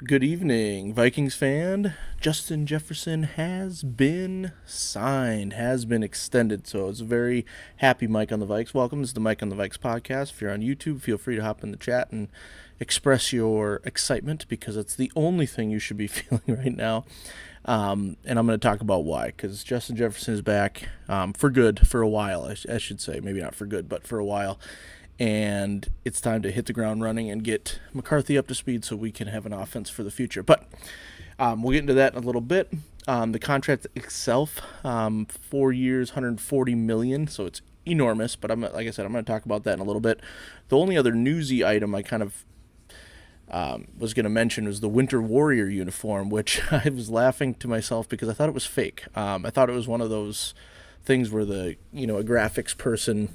Good evening, Vikings fan. Justin Jefferson has been signed, has been extended. So it's a very happy Mike on the Vikes. Welcome. This is the Mike on the Vikes podcast. If you're on YouTube, feel free to hop in the chat and express your excitement because it's the only thing you should be feeling right now. And I'm going to talk about why, because Justin Jefferson is back for good for a while, I should say. Maybe not for good, but for a while. And it's time to hit the ground running and get McCarthy up to speed so we can have an offense for the future. But we'll get into that in a little bit. The contract itself, 4 years, $140 million, so it's enormous. But like I said, I'm going to talk about that in a little bit. The only other newsy item I kind of was going to mention was the Winter Warrior uniform, which I was laughing to myself because I thought it was fake. I thought it was one of those things where a graphics person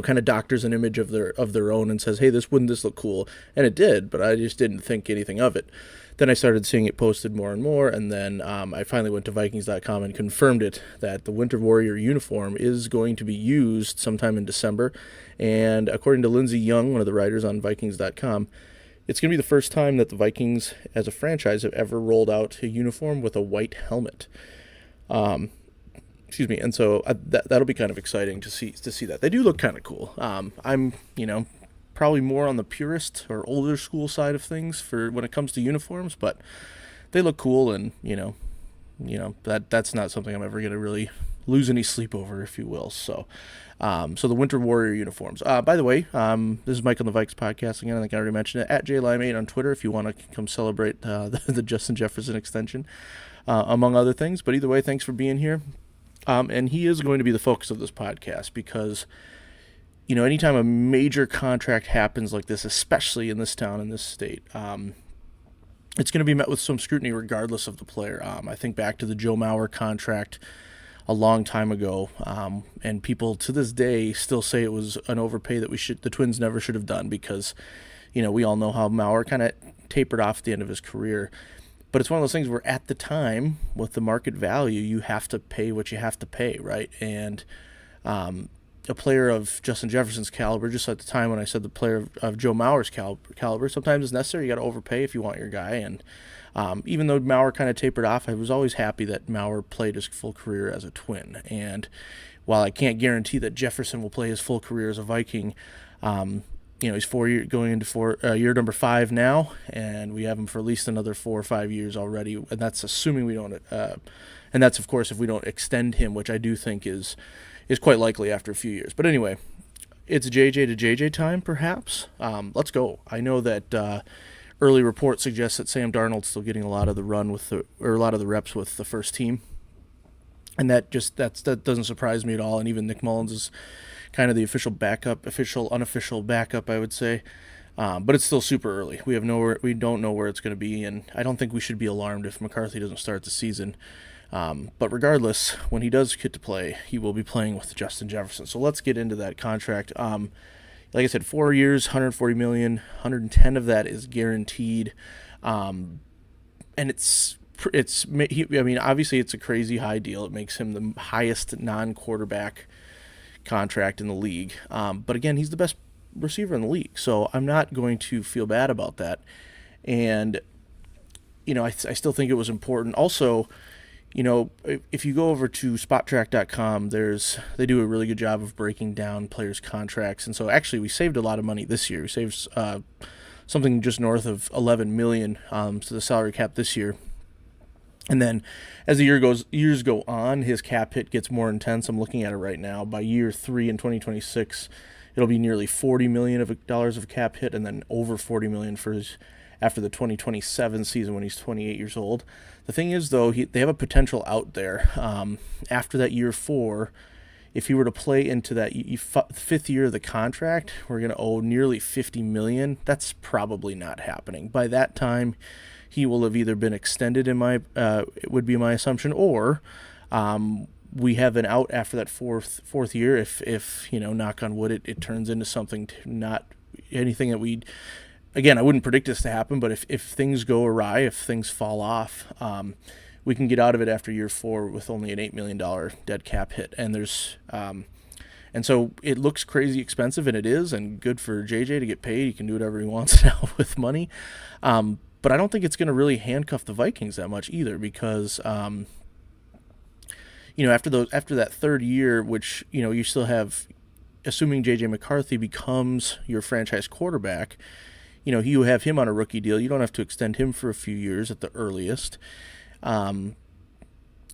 kind of doctors an image of their own and says, hey, wouldn't this look cool? And it did, but I just didn't think anything of it. Then I started seeing it posted more and more, and then I finally went to Vikings.com and confirmed it, that the Winter Warrior uniform is going to be used sometime in December. And according to Lindsey Young, one of the writers on Vikings.com, it's going to be the first time that the Vikings as a franchise have ever rolled out a uniform with a white helmet. Excuse me, and so that'll be kind of exciting to see that. They do look kind of cool. I'm probably more on the purist or older school side of things for when it comes to uniforms, but they look cool, and that's not something I'm ever going to really lose any sleep over, if you will. So the Winter Warrior uniforms. By the way, this is Mike on the Vikes podcast again. I think I already mentioned it. At JLime8 on Twitter if you want to come celebrate the Justin Jefferson extension, among other things. But either way, thanks for being here. And he is going to be the focus of this podcast because, anytime a major contract happens like this, especially in this town, in this state, it's going to be met with some scrutiny regardless of the player. I think back to the Joe Mauer contract a long time ago, and people to this day still say it was an overpay that the Twins never should have done because, we all know how Mauer kind of tapered off at the end of his career. But it's one of those things where at the time, with the market value, you have to pay what you have to pay, right? And a player of Justin Jefferson's caliber, just at the time when I said the player of Joe Mauer's caliber, sometimes it's necessary. You got to overpay if you want your guy. And even though Mauer kind of tapered off, I was always happy that Mauer played his full career as a Twin. And while I can't guarantee that Jefferson will play his full career as a Viking, he's going into year number 5 now, and we have him for at least another 4 or 5 years already. And that's assuming we don't, and that's of course if we don't extend him, which I do think is quite likely after a few years. But anyway, it's JJ to JJ time, perhaps. Let's go. I know that early reports suggest that Sam Darnold's still getting a lot of the a lot of the reps with the first team, and that doesn't surprise me at all. And even Nick Mullins is kind of the unofficial backup, I would say. But it's still super early. We don't know where it's going to be, and I don't think we should be alarmed if McCarthy doesn't start the season. But regardless, when he does get to play, he will be playing with Justin Jefferson. So let's get into that contract. Like I said, 4 years, $140 million, 110 of that is guaranteed. And obviously it's a crazy high deal. It makes him the highest non-quarterback contract in the league. But again, he's the best receiver in the league, so I'm not going to feel bad about that. And I still think it was important. Also, if you go over to SpotTrack.com, they do a really good job of breaking down players' contracts. And so actually we saved a lot of money this year. We saved something just north of $11 million to the salary cap this year. And then as the years go on, his cap hit gets more intense. I'm looking at it right now. By year 3 in 2026, it'll be nearly $40 million of cap hit, and then over $40 million after the 2027 season when he's 28 years old. The thing is, though, they have a potential out there. After that year 4, if he were to play into that 5th year of the contract, we're going to owe nearly $50 million. That's probably not happening. By that time, he will have either been extended it would be my assumption, or we have an out after that fourth year. If knock on wood, it turns into something not anything that again, I wouldn't predict this to happen, but if things go awry, if things fall off, we can get out of it after year 4 with only an $8 million dead cap hit. And And so it looks crazy expensive, and it is, and good for JJ to get paid. He can do whatever he wants now with money. But I don't think it's going to really handcuff the Vikings that much either, because after that third year, which you still have, assuming JJ McCarthy becomes your franchise quarterback, you have him on a rookie deal. You don't have to extend him for a few years at the earliest. And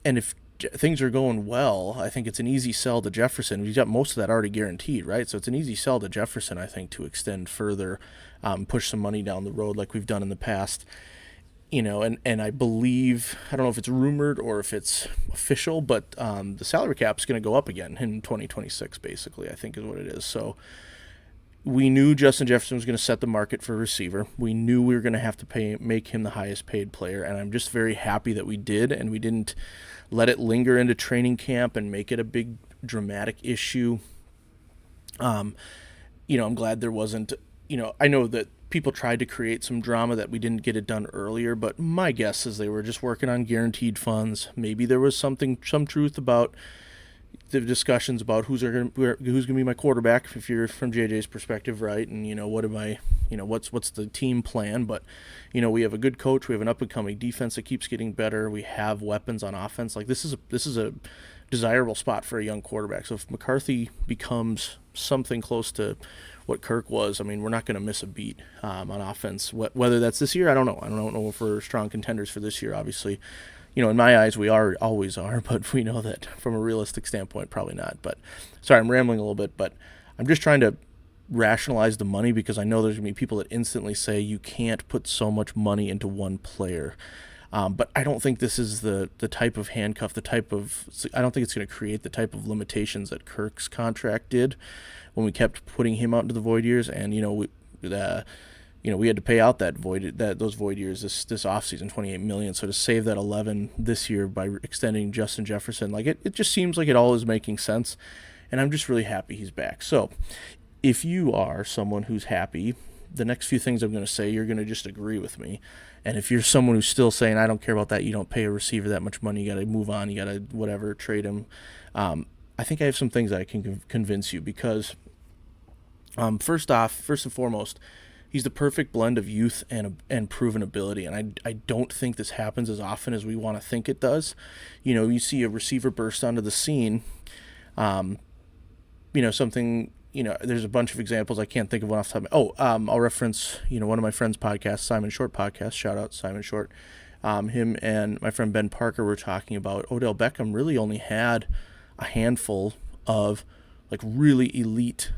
if things are going well, I think it's an easy sell to Jefferson. We've got most of that already guaranteed, right? So it's an easy sell to Jefferson, I think, to extend further, push some money down the road like we've done in the past. And I believe, I don't know if it's rumored or if it's official, but the salary cap is going to go up again in 2026, basically, I think is what it is. So we knew Justin Jefferson was going to set the market for receiver. We knew we were going to have to make him the highest paid player, and I'm just very happy that we did, and we didn't let it linger into training camp and make it a big dramatic issue. I'm glad there wasn't, I know that people tried to create some drama that we didn't get it done earlier, but my guess is they were just working on guaranteed funds. Maybe there was some truth about the discussions about who's going to be my quarterback, if you're from JJ's perspective, right? And what's the team plan? But we have a good coach, we have an up and coming defense that keeps getting better, we have weapons on offense. Like this is a desirable spot for a young quarterback. So if McCarthy becomes something close to what Kirk was, I mean, we're not going to miss a beat on offense. Whether that's this year, I don't know. I don't know if we're strong contenders for this year, obviously. In my eyes, we always are, but we know that from a realistic standpoint, probably not. But sorry, I'm rambling a little bit, but I'm just trying to rationalize the money, because I know there's going to be people that instantly say you can't put so much money into one player. But I don't think this is the type of handcuff, I don't think it's going to create the type of limitations that Kirk's contract did when we kept putting him out into the void years. And, we had to pay out those void years this offseason, $28 million. So to save that 11 this year by extending Justin Jefferson, like it just seems like it all is making sense. And I'm just really happy he's back. So if you are someone who's happy, the next few things I'm going to say, you're going to just agree with me. And if you're someone who's still saying, I don't care about that, you don't pay a receiver that much money, you got to move on, you got to whatever, trade him, I think I have some things that I can convince you, because first and foremost, he's the perfect blend of youth and proven ability, and I don't think this happens as often as we want to think it does. You see a receiver burst onto the scene, something, there's a bunch of examples. I can't think of one off the top. I'll reference, one of my friend's podcasts, Simon Short podcast. Shout out Simon Short. Him and my friend Ben Parker were talking about Odell Beckham really only had a handful of like really elite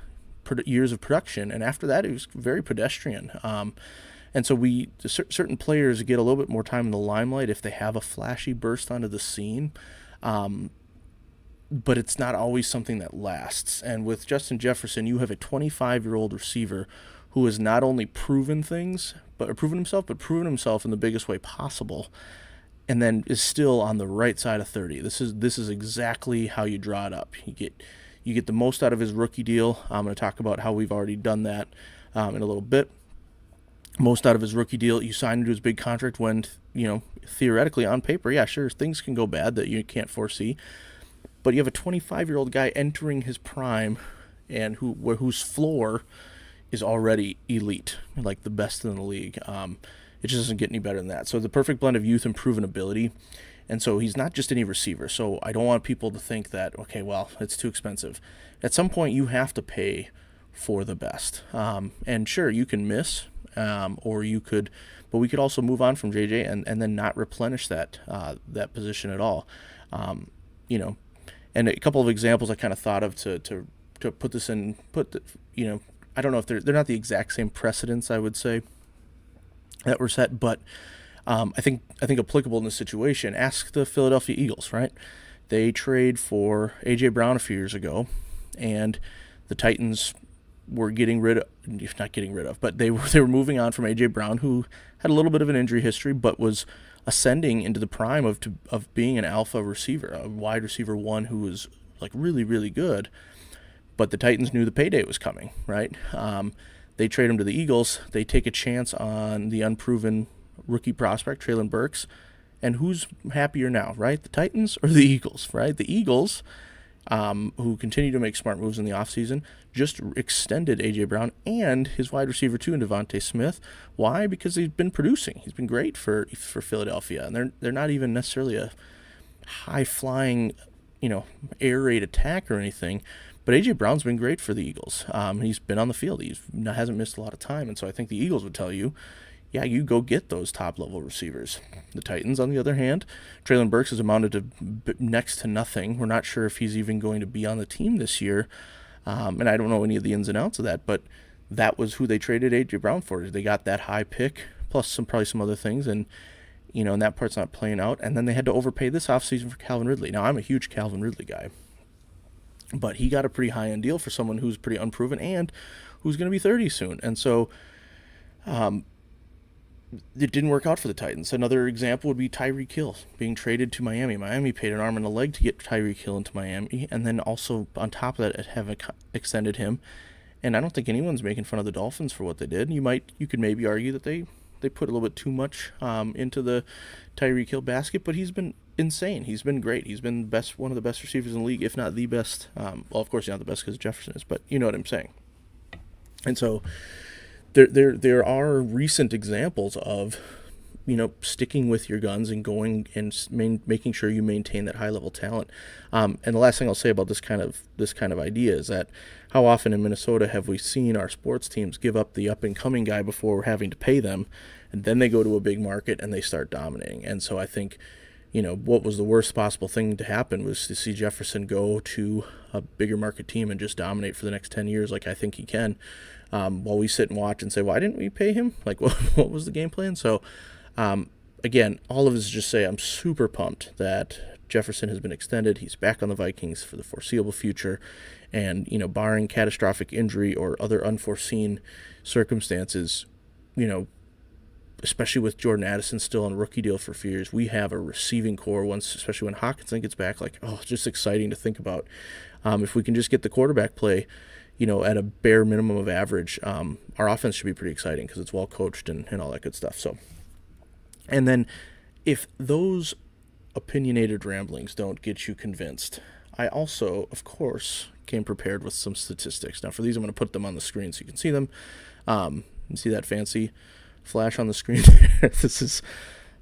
years of production, and after that it was very pedestrian. And so certain players get a little bit more time in the limelight if they have a flashy burst onto the scene. But it's not always something that lasts. And with Justin Jefferson, you have a 25-year-old receiver who has not only proven himself in the biggest way possible, and then is still on the right side of 30. This is exactly how you draw it up. You get the most out of his rookie deal. I'm going to talk about how we've already done that in a little bit. Most out of his rookie deal. You sign him to his big contract when, theoretically on paper, yeah, sure, things can go bad that you can't foresee. But you have a 25-year-old guy entering his prime, and whose floor is already elite, like the best in the league. It just doesn't get any better than that. So the perfect blend of youth and proven ability. And so he's not just any receiver. So I don't want people to think that, okay, well, it's too expensive. At some point, you have to pay for the best. And sure, you can miss, or you could, but we could also move on from JJ and then not replenish that position at all. And a couple of examples I kind of thought of to put this in, I don't know if they're not the exact same precedents, I would say, that were set, but I think applicable in this situation. Ask the Philadelphia Eagles, right? They trade for A.J. Brown a few years ago, and the Titans were but they were moving on from A.J. Brown, who had a little bit of an injury history, but was ascending into the prime of being an alpha receiver, a wide receiver one who was like really, really good. But the Titans knew the payday was coming, right? They trade him to the Eagles. They take a chance on the unproven rookie prospect, Treylon Burks. And who's happier now, right? The Titans or the Eagles, right? The Eagles who continue to make smart moves in the offseason, just extended A.J. Brown and his wide receiver too in Devontae Smith. Why? Because he's been producing. He's been great for Philadelphia, and they're not even necessarily a high-flying, air raid attack or anything. But A.J. Brown's been great for the Eagles. He's been on the field. He hasn't missed a lot of time, and so I think the Eagles would tell you, yeah, you go get those top-level receivers. The Titans, on the other hand, Treylon Burks has amounted to next to nothing. We're not sure if he's even going to be on the team this year, and I don't know any of the ins and outs of that, but that was who they traded A.J. Brown for. They got that high pick, plus probably some other things, and that part's not playing out. And then they had to overpay this offseason for Calvin Ridley. Now, I'm a huge Calvin Ridley guy, but he got a pretty high-end deal for someone who's pretty unproven and who's going to be 30 soon. And so it didn't work out for the Titans. Another example would be Tyreek Hill being traded to Miami. Miami paid an arm and a leg to get Tyreek Hill into Miami, and then also on top of that have extended him. And I don't think anyone's making fun of the Dolphins for what they did. You could maybe argue that they put a little bit too much into the Tyreek Hill basket, but he's been insane. He's been great. He's been one of the best receivers in the league, if not the best. Well, of course, not the best because Jefferson is, but you know what I'm saying. And so there are recent examples of sticking with your guns and going and making sure you maintain that high level talent. And the last thing I'll say about this kind of idea is that how often in Minnesota have we seen our sports teams give up the up and coming guy before we're having to pay them, and then they go to a big market and they start dominating. And so I think what was the worst possible thing to happen was to see Jefferson go to a bigger market team and just dominate for the next 10 years like I think he can, while we sit and watch and say, why didn't we pay him? Like, what was the game plan? So, again, all of this is just say I'm super pumped that Jefferson has been extended. He's back on the Vikings for the foreseeable future. And, barring catastrophic injury or other unforeseen circumstances, especially with Jordan Addison still on a rookie deal for a few years, we have a receiving core especially when Hockenson gets back. It's just exciting to think about. If we can just get the quarterback play, at a bare minimum of average, our offense should be pretty exciting because it's well coached and all that good stuff. So, and then if those opinionated ramblings don't get you convinced, I also, of course, came prepared with some statistics. Now, for these, I'm going to put them on the screen so you can see them. You see that fancy flash on the screen there?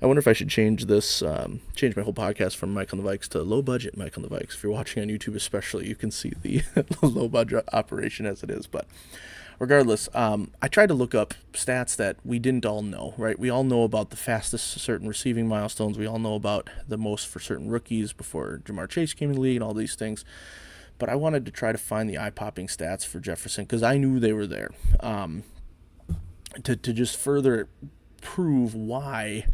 I wonder if I should change this, change my whole podcast from Mike on the Vikes to low budget Mike on the Vikes. If you're watching on YouTube especially, you can see the low budget operation as it is. But regardless, I tried to look up stats that we didn't all know, right? We all know about the fastest certain receiving milestones. We all know about the most for certain rookies before Jamar Chase came in the league and all these things. But I wanted to try to find the eye-popping stats for Jefferson because I knew they were there, to just further prove why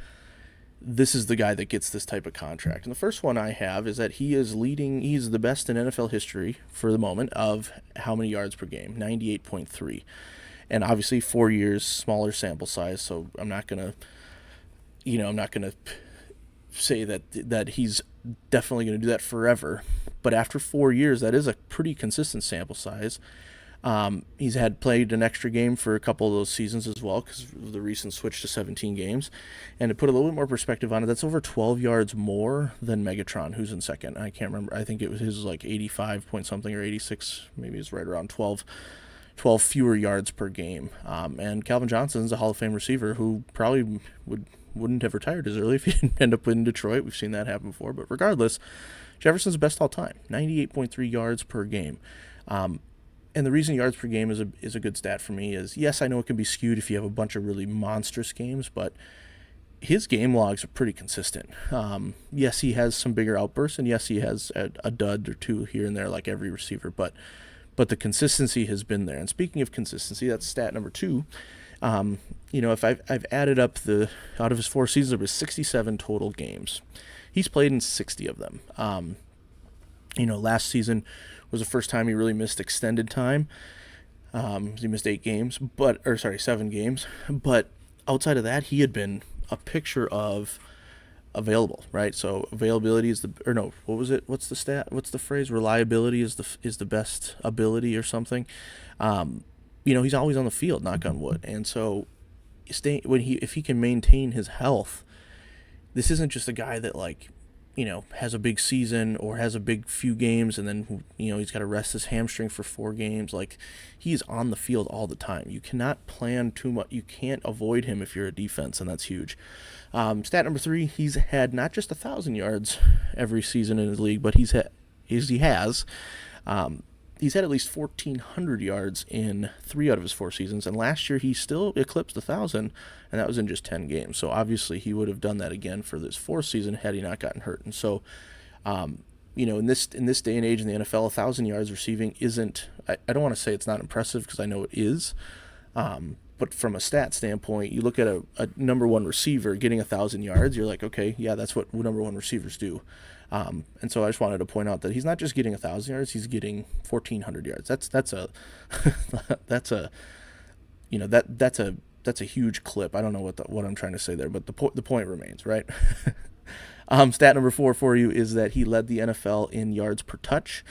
this is the guy that gets this type of contract. And the first one I have is that he's the best in NFL history for the moment of how many yards per game, 98.3. And obviously 4 years, smaller sample size, so I'm not going to say that he's definitely going to do that forever. But after 4 years, that is a pretty consistent sample size. He's played an extra game for a couple of those seasons as well because of the recent switch to 17 games. And to put a little bit more perspective on it, that's over 12 yards more than Megatron, who's in second. I can't remember. I think his was like 85 point something or 86. Maybe it's right around 12 fewer yards per game. And Calvin Johnson's a Hall of Fame receiver who probably wouldn't have retired as early if he didn't end up in Detroit. We've seen that happen before. But regardless, Jefferson's the best all time, 98.3 yards per game. And the reason yards per game is a good stat for me is, yes, I know it can be skewed if you have a bunch of really monstrous games, but his game logs are pretty consistent. Yes, he has some bigger outbursts, and yes, he has a dud or two here and there like every receiver, but the consistency has been there. And speaking of consistency, that's stat number 2. If I've added up out of his 4 seasons, there was 67 total games. He's played in 60 of them. Last season was the first time he really missed extended time. He missed 7 games. But outside of that, he had been a picture of available, right? So availability is what was it? What's the stat? What's the phrase? Reliability is the best ability or something. He's always on the field, knock on wood. And so if he can maintain his health, this isn't just a guy that has a big season or has a big few games, and then he's got to rest his hamstring for 4 games. Like, he's on the field all the time. You cannot plan too much. You can't avoid him if you're a defense, and that's huge. Stat number 3: he's had not just 1,000 yards every season in the league, but he's had at least 1,400 yards in 3 out of his 4 seasons, and last year he still eclipsed 1,000, and that was in just 10 games. So obviously he would have done that again for this 4th season had he not gotten hurt. And so, in this day and age in the NFL, 1,000 yards receiving isn't. I don't want to say it's not impressive, because I know it is. But from a stat standpoint, you look at a number 1 receiver getting 1,000 yards, you're like, okay, yeah, that's what number 1 receivers do. And so I just wanted to point out that he's not just getting 1,000 yards; he's getting 1,400 yards. That's a that's a huge clip. I don't know what I'm trying to say there, but the point remains, right? Stat number 4 for you is that he led the NFL in yards per touch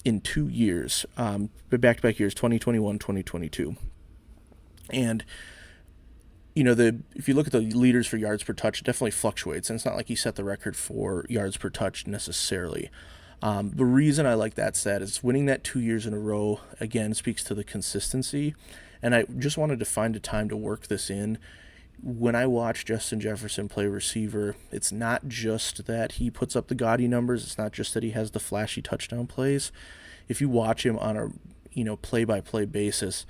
in 2 years, back-to-back years, 2021, 2022. And if you look at the leaders for yards per touch, it definitely fluctuates, and it's not like he set the record for yards per touch necessarily. The reason I like that stat is winning that 2 years in a row, again, speaks to the consistency, and I just wanted to find a time to work this in. When I watch Justin Jefferson play receiver, it's not just that he puts up the gaudy numbers, it's not just that he has the flashy touchdown plays. If you watch him on a play-by-play basis,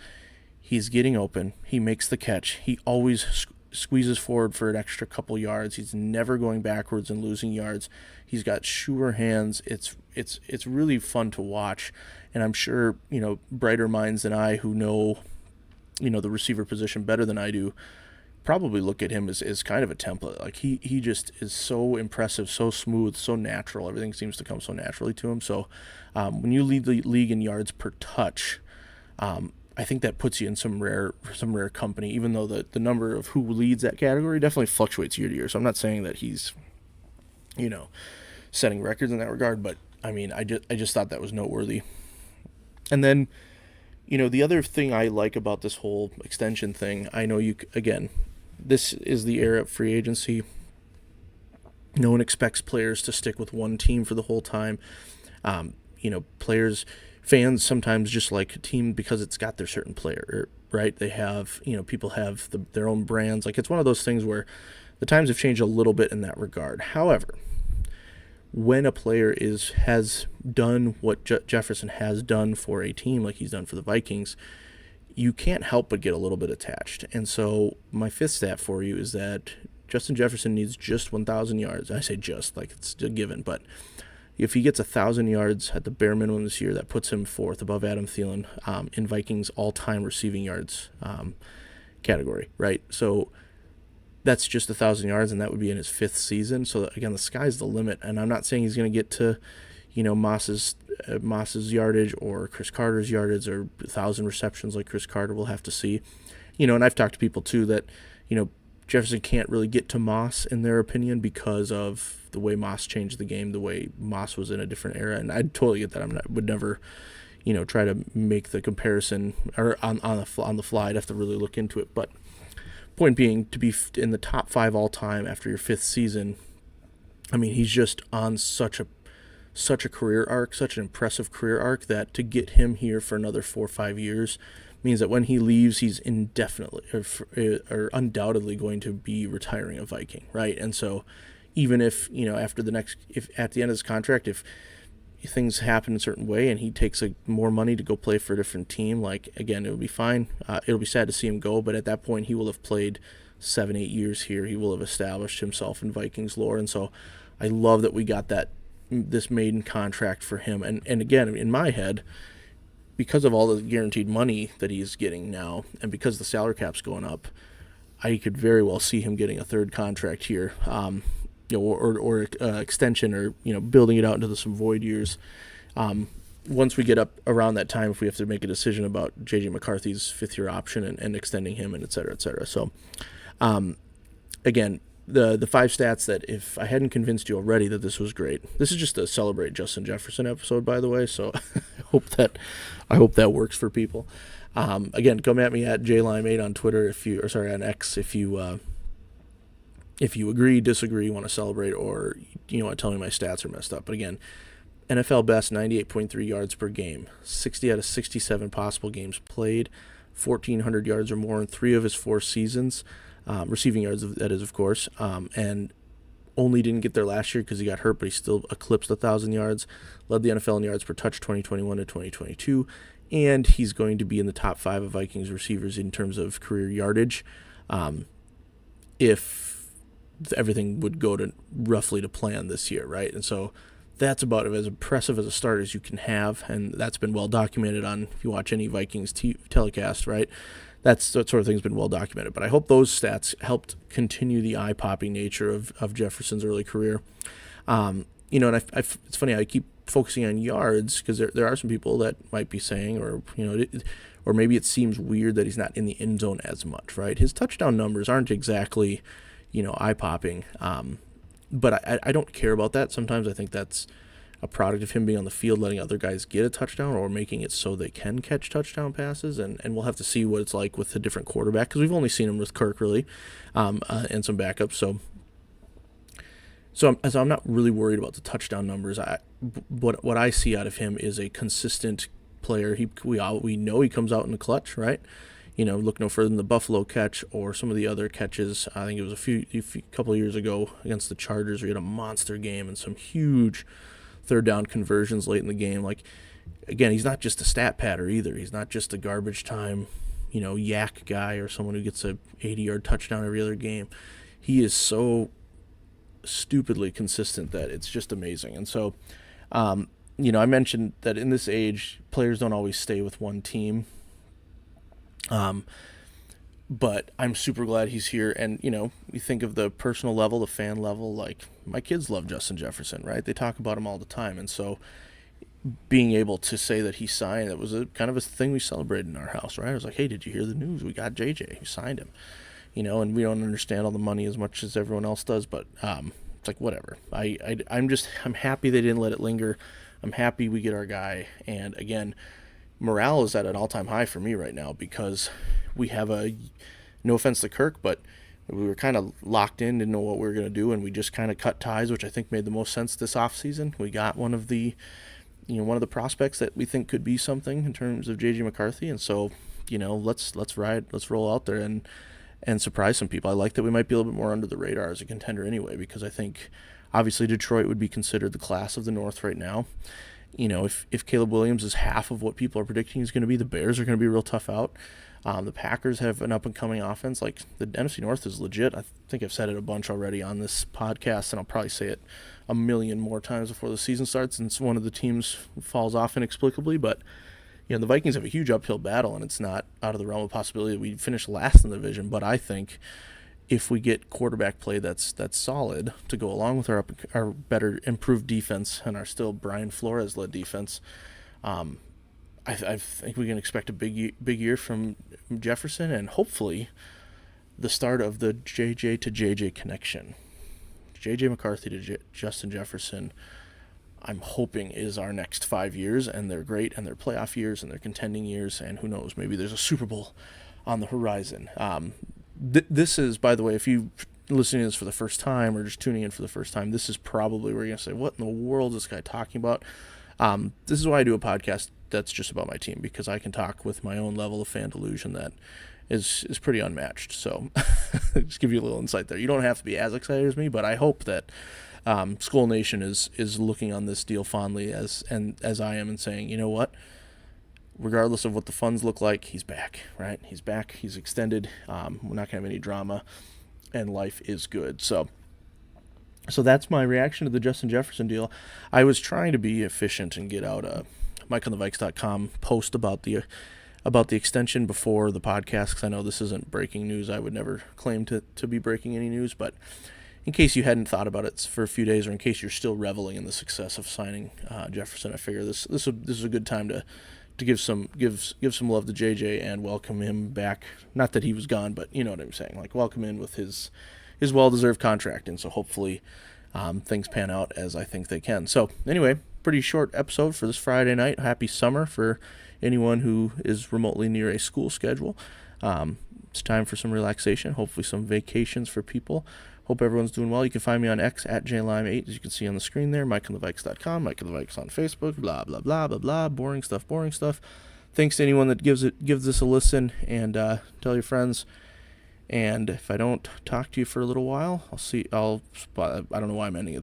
he's getting open. He makes the catch. He always squeezes forward for an extra couple yards. He's never going backwards and losing yards. He's got sure hands. It's really fun to watch. And I'm sure, brighter minds than I who know, the receiver position better than I do, probably look at him as kind of a template. Like, he just is so impressive, so smooth, so natural. Everything seems to come so naturally to him. So when you lead the league in yards per touch, I think that puts you in some rare company, even though the number of who leads that category definitely fluctuates year to year. So I'm not saying that he's, setting records in that regard, but I mean, I just thought that was noteworthy. And then, the other thing I like about this whole extension thing, I know this is the era of free agency. No one expects players to stick with one team for the whole time. Fans sometimes just like a team because it's got their certain player, right? They have, people have their own brands. Like, it's one of those things where the times have changed a little bit in that regard. However, when a player has done what Jefferson has done for a team, like he's done for the Vikings, you can't help but get a little bit attached. And so my 5th stat for you is that Justin Jefferson needs just 1,000 yards. I say just, like it's a given, but if he gets 1,000 yards at the bare minimum this year, that puts him 4th above Adam Thielen in Vikings all-time receiving yards category, right? So that's just 1,000 yards, and that would be in his 5th season. So again, the sky's the limit, and I'm not saying he's going to get to, Moss's yardage or Chris Carter's yardage or 1,000 receptions like Chris Carter. We'll have to see. And I've talked to people too that, Jefferson can't really get to Moss in their opinion because of the way Moss changed the game, the way Moss was in a different era, and I totally get that. I would never, try to make the comparison or on the fly. I'd have to really look into it, but. Point being, to be in the top 5 all time after your 5th season, I mean, he's just on such a career arc, such an impressive career arc, that to get him here for another 4 or 5 years means that when he leaves, he's indefinitely or undoubtedly going to be retiring a Viking, right? And so, even if at the end of his contract, if things happen a certain way and he takes more money to go play for a different team, like, again, it'll be fine. It'll be sad to see him go, but at that point he will have played 7-8 years here. He will have established himself in Vikings lore, and so I love that we got this maiden contract for him. And again, in my head, because of all the guaranteed money that he's getting now, and because the salary cap's going up, I could very well see him getting a 3rd contract here. Or extension, or building it out into some void years. Once we get up around that time, if we have to make a decision about J.J. McCarthy's 5th-year option and extending him, and et cetera, et cetera. So, again, the 5 stats that, if I hadn't convinced you already that this was great, this is just a celebrate Justin Jefferson episode, by the way. So I hope that works for people. Again, come at me at JLime8 on Twitter on X if you if you agree, disagree, want to celebrate, or you want to tell me my stats are messed up. But again, NFL best 98.3 yards per game, 60 out of 67 possible games played, 1,400 yards or more in 3 of his 4 seasons, receiving yards, that is, of course, and only didn't get there last year because he got hurt, but he still eclipsed 1,000 yards, led the NFL in yards per touch 2021 to 2022, and he's going to be in the top 5 of Vikings receivers in terms of career yardage if everything would go to roughly to plan this year, right? And so that's about as impressive as a start as you can have, and that's been well documented on, if you watch any Vikings telecast, right? That sort of thing's been well documented. But I hope those stats helped continue the eye-popping nature of Jefferson's early career. And it's funny, I keep focusing on yards because there are some people that might be saying, or maybe it seems weird that he's not in the end zone as much, right? His touchdown numbers aren't exactly, eye-popping, but I don't care about that. Sometimes I think that's a product of him being on the field, letting other guys get a touchdown or making it so they can catch touchdown passes. And we'll have to see what it's like with a different quarterback because we've only seen him with Kirk, really, and some backups. So I'm not really worried about the touchdown numbers. What I see out of him is a consistent player. We know he comes out in the clutch, right? Look no further than the Buffalo catch or some of the other catches. I think it was a couple of years ago against the Chargers where he had a monster game and some huge third down conversions late in the game. Like, again, he's not just a stat patter either. He's not just a garbage time, yak guy or someone who gets a 80-yard touchdown every other game. He is so stupidly consistent that it's just amazing. And so, I mentioned that in this age, players don't always stay with one team. But I'm super glad he's here. And, you think of the personal level, the fan level, like my kids love Justin Jefferson, right? They talk about him all the time. And so being able to say that he signed, that was a kind of a thing we celebrated in our house, right? I was like, hey, did you hear the news? We got JJ. We signed him, and we don't understand all the money as much as everyone else does, but, it's like, whatever. I'm happy they didn't let it linger. I'm happy we get our guy. And again, morale is at an all-time high for me right now because we have no offense to Kirk, but we were kind of locked in, didn't know what we were going to do, and we just kind of cut ties, which I think made the most sense this offseason. We got one of the prospects that we think could be something in terms of J.J. McCarthy, and so, let's roll out there and surprise some people. I like that we might be a little bit more under the radar as a contender anyway, because I think obviously Detroit would be considered the class of the North right now. If Caleb Williams is half of what people are predicting he's going to be, the Bears are going to be real tough out. The Packers have an up-and-coming offense. Like, the NFC North is legit. I think I've said it a bunch already on this podcast, and I'll probably say it a million more times before the season starts since one of the teams falls off inexplicably. But, the Vikings have a huge uphill battle, and it's not out of the realm of possibility that we finish last in the division. But I think if we get quarterback play that's solid to go along with our better improved defense and our still Brian Flores-led defense, I think we can expect a big year from Jefferson, and hopefully the start of the JJ to JJ connection. JJ McCarthy to Justin Jefferson, I'm hoping is our next 5 years, and they're great, and they're playoff years, and they're contending years, and who knows, maybe there's a Super Bowl on the horizon. This is, by the way, if you listening to this for the first time or just tuning in for the first time, this is probably where you're going to say, what in the world is this guy talking about? This is why I do a podcast that's just about my team, because I can talk with my own level of fan delusion that is pretty unmatched. So just give you a little insight there. You don't have to be as excited as me, but I hope that Skull Nation is looking on this deal fondly as I am and saying, you know what? Regardless of what the funds look like, he's back, right? He's back. He's extended. We're not going to have any drama, and life is good. So that's my reaction to the Justin Jefferson deal. I was trying to be efficient and get out a MikeOnTheVikes.com post about the extension before the podcast, because I know this isn't breaking news. I would never claim to be breaking any news, but in case you hadn't thought about it for a few days, or in case you're still reveling in the success of signing Jefferson, I figure this is a good time to give some love to JJ and welcome him back. Not that he was gone, but you know what I'm saying. Like, welcome in with his well-deserved contract, and so hopefully things pan out as I think they can. So anyway, pretty short episode for this Friday night. Happy summer for anyone who is remotely near a school schedule. It's time for some relaxation, hopefully some vacations for people. Hope everyone's doing well. You can find me on X at JLime8, as you can see on the screen there, MikeandTheVikes.com, Mike and the Vikes on Facebook, blah, blah, blah, blah, blah, boring stuff. Thanks to anyone that gives this a listen, and tell your friends. And if I don't talk to you for a little while, I don't know why I'm ending it